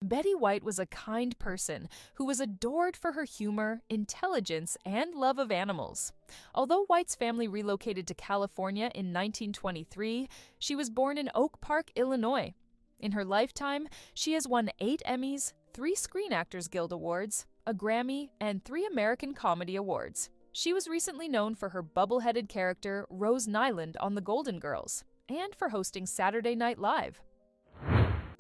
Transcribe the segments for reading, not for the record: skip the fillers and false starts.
Betty White was a kind person who was adored for her humor, intelligence, and love of animals. Although White's family relocated to California in 1923, she was born in Oak Park, Illinois. In her lifetime, she has won 8 Emmys, 3 Screen Actors Guild Awards, a Grammy, and 3 American Comedy Awards. She was recently known for her bubble-headed character Rose Nylund on The Golden Girls, and for hosting Saturday Night Live.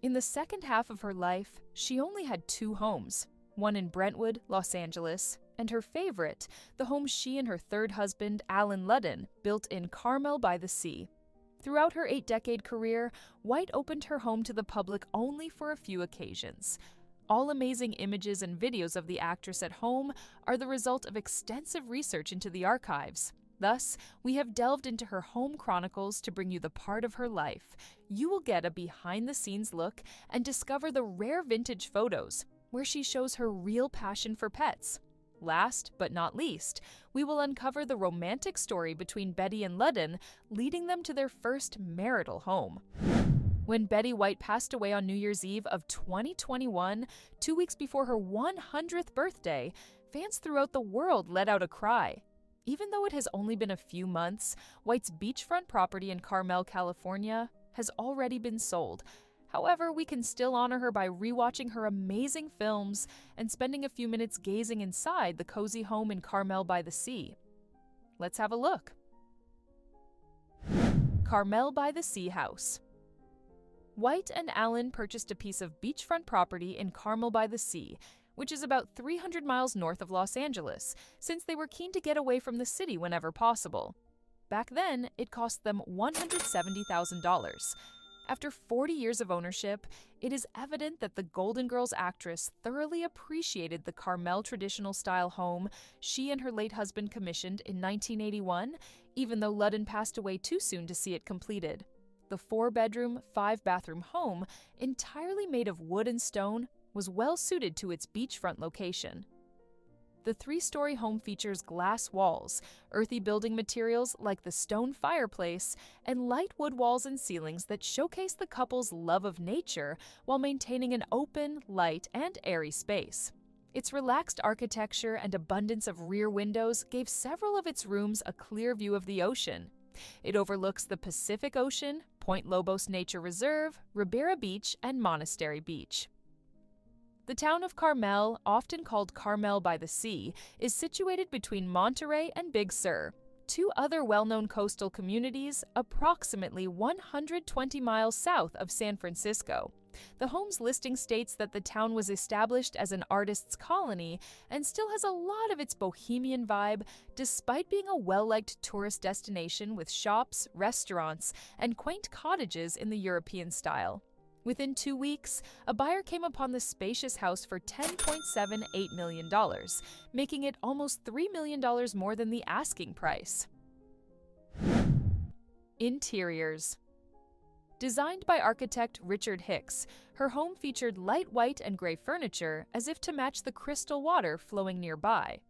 In the second half of her life, she only had 2 homes, one in Brentwood, Los Angeles, and her favorite, the home she and her third husband, Alan Ludden, built in Carmel-by-the-Sea. Throughout her 8-decade career, White opened her home to the public only for a few occasions. All amazing images and videos of the actress at home are the result of extensive research into the archives. Thus, we have delved into her home chronicles to bring you the part of her life. You will get a behind-the-scenes look and discover the rare vintage photos, where she shows her real passion for pets. Last but not least, we will uncover the romantic story between Betty and Ludden, leading them to their first marital home. When Betty White passed away on New Year's Eve of 2021, 2 weeks before her 100th birthday, fans throughout the world let out a cry. Even though it has only been a few months, White's beachfront property in Carmel, California, has already been sold. However, we can still honor her by rewatching her amazing films and spending a few minutes gazing inside the cozy home in Carmel-by-the-Sea. Let's have a look. Carmel-by-the-Sea House. White and Allen purchased a piece of beachfront property in Carmel-by-the-Sea, which is about 300 miles north of Los Angeles, since they were keen to get away from the city whenever possible. Back then, it cost them $170,000. After 40 years of ownership, it is evident that the Golden Girls actress thoroughly appreciated the Carmel traditional-style home she and her late husband commissioned in 1981, even though Ludden passed away too soon to see it completed. The 4-bedroom, 5-bathroom home, entirely made of wood and stone, was well-suited to its beachfront location. The 3-story home features glass walls, earthy building materials like the stone fireplace, and light wood walls and ceilings that showcase the couple's love of nature while maintaining an open, light, and airy space. Its relaxed architecture and abundance of rear windows gave several of its rooms a clear view of the ocean. It overlooks the Pacific Ocean, Point Lobos Nature Reserve, Ribera Beach, and Monastery Beach. The town of Carmel, often called Carmel-by-the-Sea, is situated between Monterey and Big Sur, 2 other well-known coastal communities approximately 120 miles south of San Francisco. The home's listing states that the town was established as an artist's colony and still has a lot of its bohemian vibe, despite being a well-liked tourist destination with shops, restaurants, and quaint cottages in the European style. Within 2 weeks, a buyer came upon the spacious house for $10.78 million, making it almost $3 million more than the asking price. Interiors. Designed by architect Richard Hicks, her home featured light white and gray furniture as if to match the crystal water flowing nearby.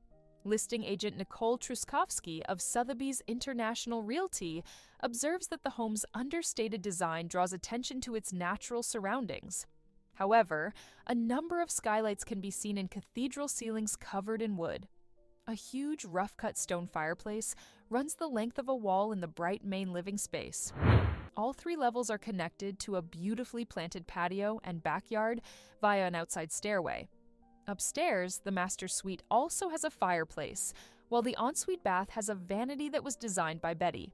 Listing agent Nicole Truskowski of Sotheby's International Realty observes that the home's understated design draws attention to its natural surroundings. However, a number of skylights can be seen in cathedral ceilings covered in wood. A huge rough-cut stone fireplace runs the length of a wall in the bright main living space. All 3 levels are connected to a beautifully planted patio and backyard via an outside stairway. Upstairs, the master suite also has a fireplace, while the ensuite bath has a vanity that was designed by Betty.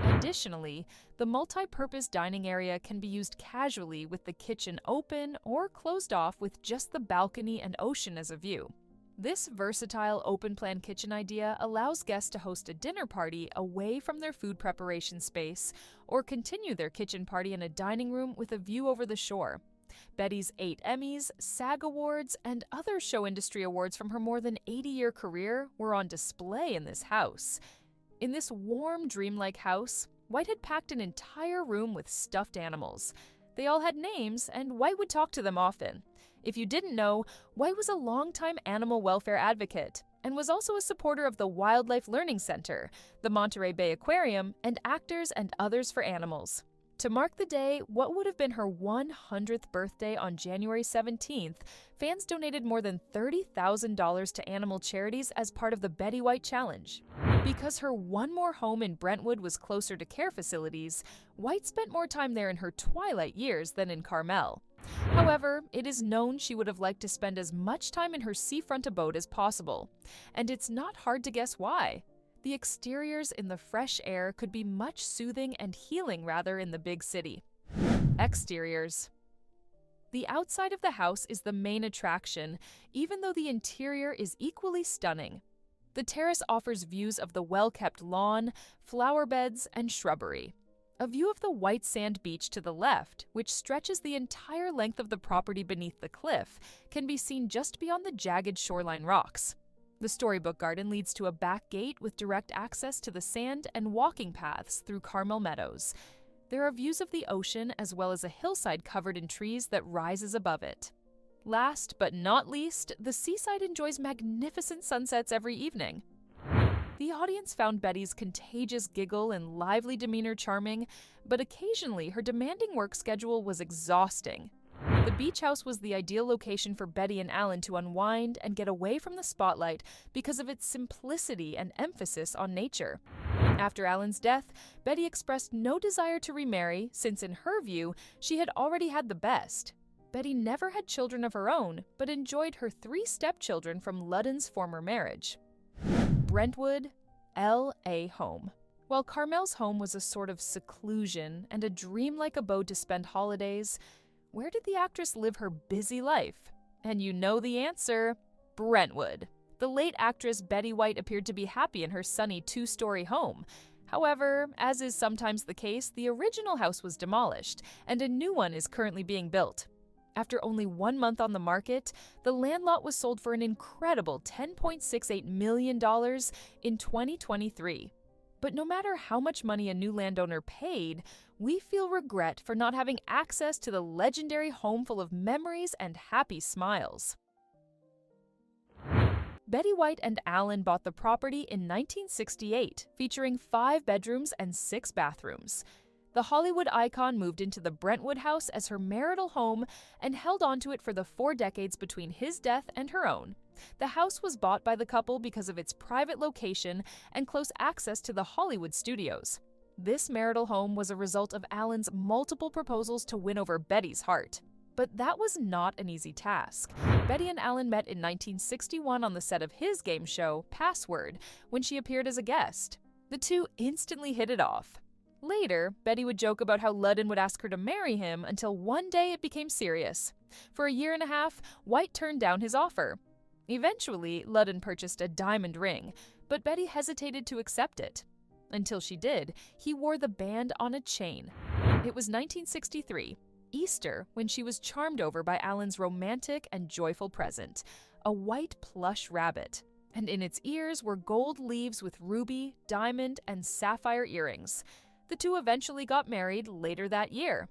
Additionally, the multi-purpose dining area can be used casually with the kitchen open or closed off with just the balcony and ocean as a view. This versatile open-plan kitchen idea allows guests to host a dinner party away from their food preparation space or continue their kitchen party in a dining room with a view over the shore. Betty's 8 Emmys, SAG Awards, and other show industry awards from her more than 80-year career were on display in this house. In this warm, dreamlike house, White had packed an entire room with stuffed animals. They all had names, and White would talk to them often. If you didn't know, White was a longtime animal welfare advocate and was also a supporter of the Wildlife Learning Center, the Monterey Bay Aquarium, and Actors and Others for Animals. To mark the day, what would have been her 100th birthday on January 17th, fans donated more than $30,000 to animal charities as part of the Betty White Challenge. Because her one more home in Brentwood was closer to care facilities, White spent more time there in her twilight years than in Carmel. However, it is known she would have liked to spend as much time in her seafront abode as possible. And it's not hard to guess why. The exteriors in the fresh air could be much soothing and healing rather in the big city. Exteriors. The outside of the house is the main attraction, even though the interior is equally stunning. The terrace offers views of the well-kept lawn, flower beds, and shrubbery. A view of the white sand beach to the left, which stretches the entire length of the property beneath the cliff, can be seen just beyond the jagged shoreline rocks. The storybook garden leads to a back gate with direct access to the sand and walking paths through Carmel Meadows. There are views of the ocean as well as a hillside covered in trees that rises above it. Last but not least, the seaside enjoys magnificent sunsets every evening. The audience found Betty's contagious giggle and lively demeanor charming, but occasionally her demanding work schedule was exhausting. The beach house was the ideal location for Betty and Alan to unwind and get away from the spotlight because of its simplicity and emphasis on nature. After Alan's death, Betty expressed no desire to remarry since, in her view, she had already had the best. Betty never had children of her own, but enjoyed her 3 stepchildren from Ludden's former marriage. Brentwood, L.A. home. While Carmel's home was a sort of seclusion and a dreamlike abode to spend holidays, where did the actress live her busy life? And you know the answer: Brentwood. The late actress Betty White appeared to be happy in her sunny 2-story home. However, as is sometimes the case, the original house was demolished, and a new one is currently being built. After only 1 month on the market, the land lot was sold for an incredible $10.68 million in 2023. But no matter how much money a new landowner paid, we feel regret for not having access to the legendary home full of memories and happy smiles. Betty White and Alan bought the property in 1968, featuring 5 bedrooms and 6 bathrooms. The Hollywood icon moved into the Brentwood house as her marital home and held onto it for the 4 decades between his death and her own. The house was bought by the couple because of its private location and close access to the Hollywood studios. This marital home was a result of Alan's multiple proposals to win over Betty's heart. But that was not an easy task. Betty and Alan met in 1961 on the set of his game show, Password, when she appeared as a guest. The two instantly hit it off. Later, Betty would joke about how Ludden would ask her to marry him until one day it became serious. For a year and a half, White turned down his offer. Eventually, Ludden purchased a diamond ring, but Betty hesitated to accept it. Until she did, he wore the band on a chain. It was 1963, Easter, when she was charmed over by Alan's romantic and joyful present, a white plush rabbit. And in its ears were gold leaves with ruby, diamond, and sapphire earrings. The two eventually got married later that year.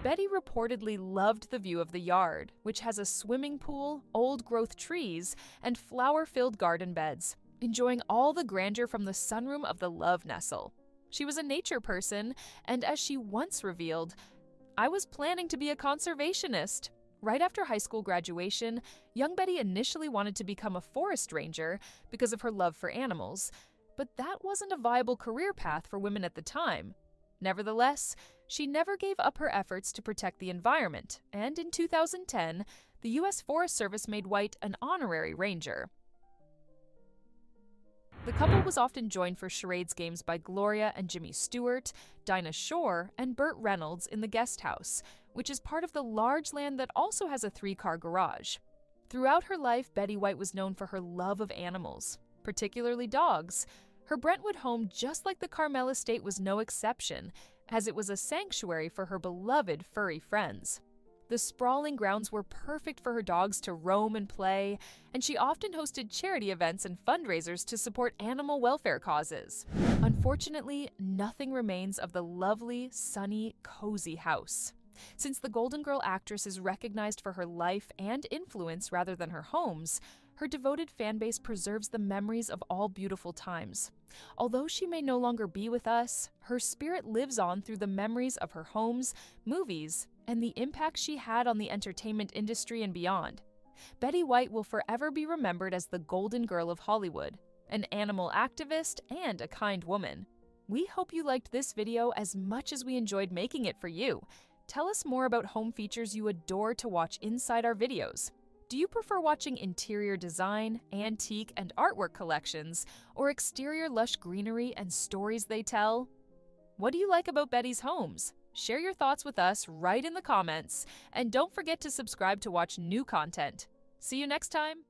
Betty reportedly loved the view of the yard, which has a swimming pool, old-growth trees, and flower-filled garden beds, enjoying all the grandeur from the sunroom of the Love Nestle. She was a nature person, and as she once revealed, "I was planning to be a conservationist." Right after high school graduation, young Betty initially wanted to become a forest ranger because of her love for animals, but that wasn't a viable career path for women at the time. Nevertheless, she never gave up her efforts to protect the environment, and in 2010, the U.S. Forest Service made White an honorary ranger. The couple was often joined for charades games by Gloria and Jimmy Stewart, Dinah Shore, and Burt Reynolds in the guest house, which is part of the large land that also has a 3-car garage. Throughout her life, Betty White was known for her love of animals, particularly dogs. Her Brentwood home, just like the Carmel estate, was no exception, as it was a sanctuary for her beloved furry friends. The sprawling grounds were perfect for her dogs to roam and play, and she often hosted charity events and fundraisers to support animal welfare causes. Unfortunately, nothing remains of the lovely, sunny, cozy house. Since the Golden Girl actress is recognized for her life and influence rather than her homes, her devoted fanbase preserves the memories of all beautiful times. Although she may no longer be with us, her spirit lives on through the memories of her homes, movies, and the impact she had on the entertainment industry and beyond. Betty White will forever be remembered as the Golden Girl of Hollywood, an animal activist and a kind woman. We hope you liked this video as much as we enjoyed making it for you. Tell us more about home features you adore to watch inside our videos. Do you prefer watching interior design, antique and artwork collections, or exterior lush greenery and stories they tell? What do you like about Betty's homes? Share your thoughts with us right in the comments, and don't forget to subscribe to watch new content. See you next time!